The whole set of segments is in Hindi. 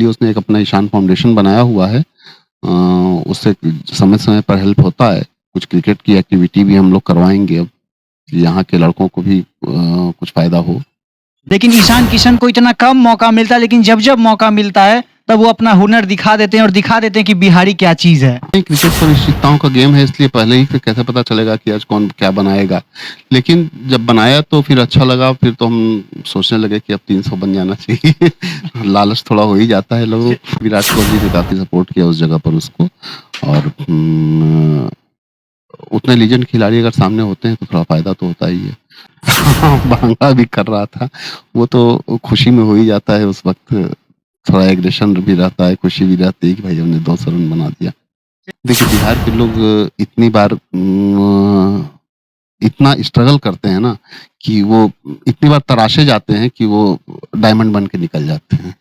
लिए उसने एक अपना ईशान फाउंडेशन बनाया हुआ है। उससे समय-समय पर हेल्प होता है। कुछ क्रिकेट की एक्टिविटी भी हम लोग करवाएँगे अब, कि यहाँ के लड़कों को भी कुछ फ़ायदा हो। लेकिन ईशान किशन को इतना कम मौका मिलता है, लेकिन जब-जब मौका मिलता है, तब वो अपना हुनर दिखा देते हैं और दिखा देते हैं कि बिहारी क्या चीज़ है। नहीं, क्रिकेट तो निश्चितताओं का गेम है, इसलिए पहले ही फिर कैसे पता चलेगा कि आज कौन क्या बनाएगा। लेकिन जब बनाया तो फिर अच्छा लगा, फिर तो हम सोचने लगे कि अब 300 बन जाना चाहिए। लालच थोड़ा हो ही जाता है लोगों को। विराट कोहली ने काफ़ी सपोर्ट किया उस जगह पर उसको, और उतने लीजेंड खिलाड़ी अगर सामने होते हैं तो थोड़ा फ़ायदा तो होता ही है। भांगा भी कर रहा था, वो तो खुशी में हो ही जाता है उस वक़्त। थोड़ा एग्रेशन भी रहता है, खुशी भी रहती है कि भाई हमने 200 रन बना दिया। देखिए, बिहार के लोग इतनी बार इतना स्ट्रगल करते हैं ना, कि वो इतनी बार तराशे जाते हैं कि वो डायमंड बन के निकल जाते हैं।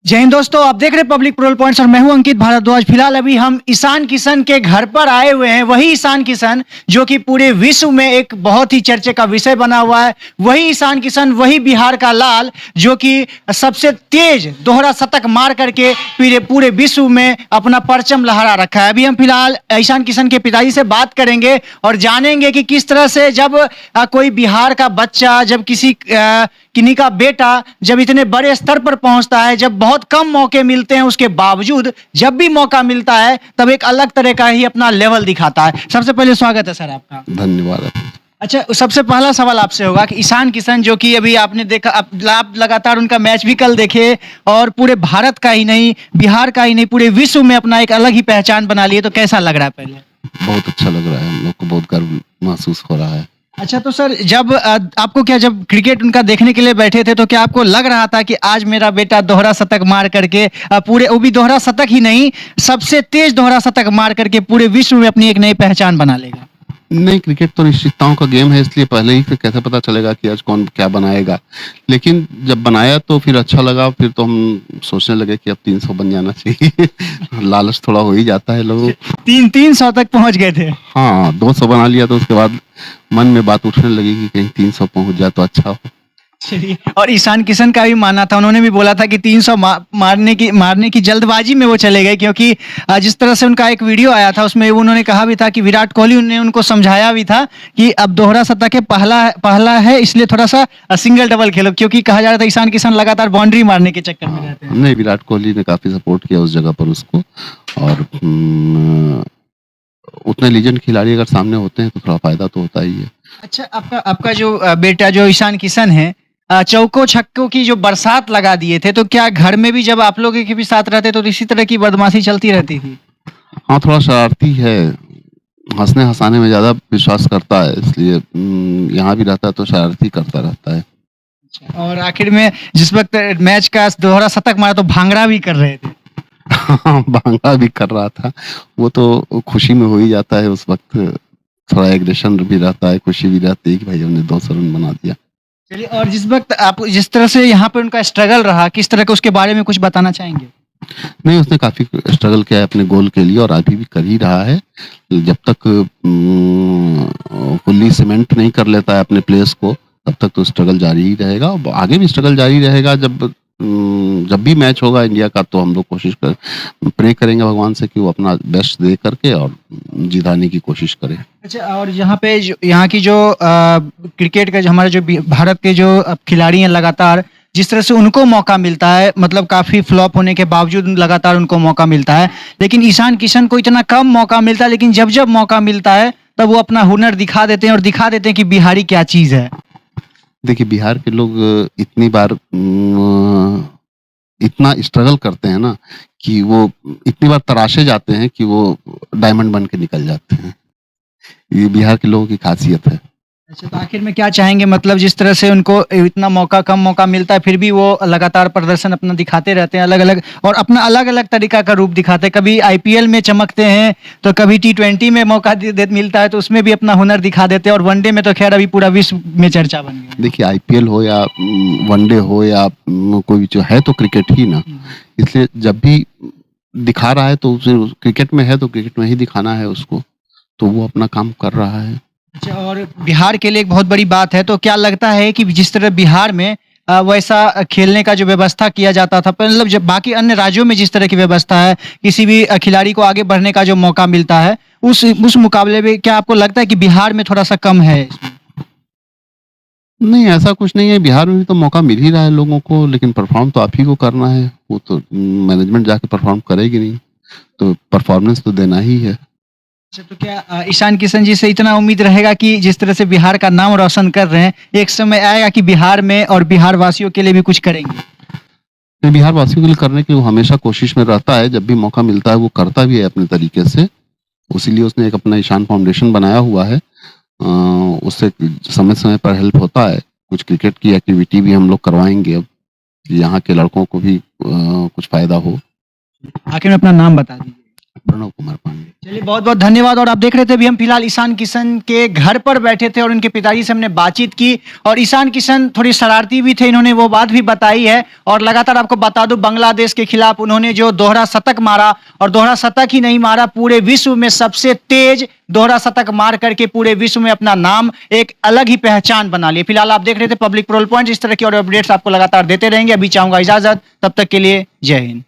जय हिंद दोस्तों, आप देख रहे हैं पब्लिक पेट्रोल पॉइंट्स और मैं हूं अंकित भारद्वाज। फिलहाल अभी हम ईशान किशन के घर पर आए हुए हैं। वही ईशान किशन जो कि पूरे विश्व में एक बहुत ही चर्चे का विषय बना हुआ है। वही ईशान किशन, वही बिहार का लाल जो कि सबसे तेज दोहरा शतक मार करके पूरे विश्व में अपना परचम लहरा रखा है। अभी हम फिलहाल ईशान किशन के पिताजी से बात करेंगे और जानेंगे कि किस तरह से जब कोई बिहार का बच्चा, जब किन्हीं का बेटा जब इतने बड़े स्तर पर पहुंचता है, जब बहुत कम मौके मिलते हैं, उसके बावजूद जब भी मौका मिलता है तब एक अलग तरह का ही अपना लेवल दिखाता है। सबसे पहले स्वागत है सर आपका। धन्यवाद। अच्छा, सबसे पहला सवाल आपसे होगा कि ईशान किशन जो कि अभी आपने देखा, आप लगातार उनका मैच भी कल देखे और पूरे भारत का ही नहीं, बिहार का ही नहीं, पूरे विश्व में अपना एक अलग ही पहचान बना लिए, तो कैसा लग रहा है? पहले बहुत अच्छा लग रहा है, हम लोग को बहुत गर्व महसूस हो रहा है। अच्छा, तो सर जब आपको क्या, जब क्रिकेट उनका देखने के लिए बैठे थे तो क्या आपको लग रहा था कि आज मेरा बेटा दोहरा शतक मार करके पूरे, वो भी दोहरा शतक ही नहीं, सबसे तेज दोहरा शतक मार करके पूरे विश्व में अपनी एक नई पहचान बना लेगा? नहीं, क्रिकेट तो निश्चितताओं का गेम है, इसलिए पहले ही फिर कैसे पता चलेगा कि आज कौन क्या बनाएगा। लेकिन जब बनाया तो फिर अच्छा लगा, फिर तो हम सोचने लगे कि अब 300 बन जाना चाहिए। लालच थोड़ा हो ही जाता है लोगों को। 300 तक पहुंच गए थे? हाँ, 200 बना लिया तो उसके बाद मन में बात उठने लगी कि कहीं 300 पहुंच जाए तो अच्छा हो। चलिए, और ईशान किशन का भी मानना था, उन्होंने भी बोला था कि 300 मारने की जल्दबाजी में वो चले गए, क्योंकि जिस तरह से उनका एक वीडियो आया था उसमें उन्होंने कहा भी था कि विराट कोहली ने उनको समझाया भी था कि अब दोहरा शतक है, पहला है, इसलिए थोड़ा सा सिंगल डबल खेलो, क्योंकि कहा जा रहा था ईशान किशन लगातार बाउंड्री मारने के चक्कर में रहते हैं। नहीं, विराट कोहली ने काफी सपोर्ट किया उस जगह पर उसको, और उतने लीजेंड खिलाड़ी अगर सामने होते हैं तो थोड़ा फायदा तो होता ही है। अच्छा, आपका जो बेटा जो ईशान किशन है, चौको छक्कों की जो बरसात लगा दिए थे, तो क्या घर में भी जब आप लोगों के भी साथ रहते तो इसी तरह की बदमाशी चलती रहती थी? हाँ, थोड़ा शरारती है, हंसने हंसाने में ज्यादा विश्वास करता है, इसलिए यहाँ भी रहता है तो शरारती करता रहता है। और आखिर में जिस वक्त मैच का दोहरा शतक मारा तो भांगड़ा भी कर रहे थे? भांगा भी कर रहा था, वो तो खुशी में हो ही जाता है उस वक्त। थोड़ा एग्रेशन भी रहता है, खुशी भी रहती है कि भाई हमने 200 रन बना दिया। चलिए, और जिस वक्त आप जिस तरह से यहाँ पे उनका स्ट्रगल रहा, किस तरह का, उसके बारे में कुछ बताना चाहेंगे? नहीं, उसने काफी स्ट्रगल किया है अपने गोल के लिए और अभी भी कर ही रहा है। जब तक फुल्ली सीमेंट नहीं कर लेता है अपने प्लेस को, तब तक तो स्ट्रगल जारी ही रहेगा, और आगे भी स्ट्रगल जारी रहेगा। जब भी मैच होगा इंडिया का तो हम लोग प्रे करेंगे भगवान से कि वो अपना बेस्ट दे करके और जिताने की कोशिश करे। अच्छा, और यहाँ की जो क्रिकेट का हमारे जो भारत के जो खिलाड़ी हैं, लगातार जिस तरह से उनको मौका मिलता है, मतलब काफी फ्लॉप होने के बावजूद लगातार उनको मौका मिलता है, लेकिन ईशान किशन को इतना कम मौका मिलता है, लेकिन जब मौका मिलता है तब वो अपना हुनर दिखा देते हैं और दिखा देते हैं कि बिहारी क्या चीज है। देखिए, बिहार के लोग इतनी बार इतना स्ट्रगल करते हैं ना, कि वो इतनी बार तराशे जाते हैं कि वो डायमंड बन के निकल जाते हैं। ये बिहार के लोगों की खासियत है। अच्छा, तो आखिर में क्या चाहेंगे, मतलब जिस तरह से उनको इतना कम मौका मिलता है, फिर भी वो लगातार प्रदर्शन अपना दिखाते रहते हैं, अलग-अलग, और अपना अलग-अलग तरीका का रूप दिखाते हैं। कभी आईपीएल में चमकते हैं, तो कभी टी20 में मौका मिलता है तो उसमें भी अपना हुनर दिखा देते हैं, और वनडे में तो खैर अभी पूरा विश्व में चर्चा बन गया। देखिए, आईपीएल हो या वनडे हो या कोई जो है तो क्रिकेट ही ना, इसलिए जब भी दिखा रहा है तो उसे क्रिकेट में है तो क्रिकेट में ही दिखाना है उसको, तो वो अपना काम कर रहा है। अच्छा, और बिहार के लिए एक बहुत बड़ी बात है, तो क्या लगता है कि जिस तरह बिहार में वैसा खेलने का जो व्यवस्था किया जाता था, मतलब जब बाकी अन्य राज्यों में जिस तरह की व्यवस्था है, किसी भी खिलाड़ी को आगे बढ़ने का जो मौका मिलता है, उस मुकाबले में क्या आपको लगता है कि बिहार में थोड़ा सा कम है इसमें? नहीं, ऐसा कुछ नहीं है, बिहार में भी तो मौका मिल ही रहा है लोगों को, लेकिन परफ़ॉर्म तो आप ही को करना है, वो तो मैनेजमेंट जाके परफ़ॉर्म करेगी नहीं, तो परफ़ॉर्मेंस तो देना ही है। अच्छा, तो क्या ईशान किशन जी से इतना उम्मीद रहेगा कि जिस तरह से बिहार का नाम रोशन कर रहे हैं, एक समय आएगा कि बिहार में और बिहार वासियों के लिए भी कुछ करेंगे? नहीं, बिहार वासियों के लिए करने के लिए वो हमेशा कोशिश में रहता है, जब भी मौका मिलता है वो करता भी है अपने तरीके से, इसीलिए उसने एक अपना ईशान फाउंडेशन बनाया हुआ है। उससे समय-समय पर हेल्प होता है, कुछ क्रिकेट की एक्टिविटी भी हम लोग करवाएँगे अब, कि यहाँ के लड़कों को भी कुछ फ़ायदा हो। आखिर में अपना नाम बता दीजिए। प्रणव कुमार पांडे। चलिए, बहुत-बहुत धन्यवाद। और आप देख रहे थे, अभी हम फिलहाल ईशान किशन के घर पर बैठे थे और उनके पिताजी से हमने बातचीत की, और ईशान किशन थोड़ी शरारती भी थे, इन्होंने वो बात भी बताई है। और लगातार आपको बता दूं, बांग्लादेश के खिलाफ उन्होंने जो दोहरा शतक मारा, और दोहरा शतक ही नहीं मारा, पूरे विश्व में सबसे तेज दोहरा शतक मार करके पूरे विश्व में अपना नाम, एक अलग ही पहचान बना ली। फिलहाल आप देख रहे थे पब्लिक पेट्रोल पॉइंट। इस तरह की और अपडेट्स आपको लगातार देते रहेंगे। अभी चाहूंगा इजाजत, तब तक के लिए जय हिंद।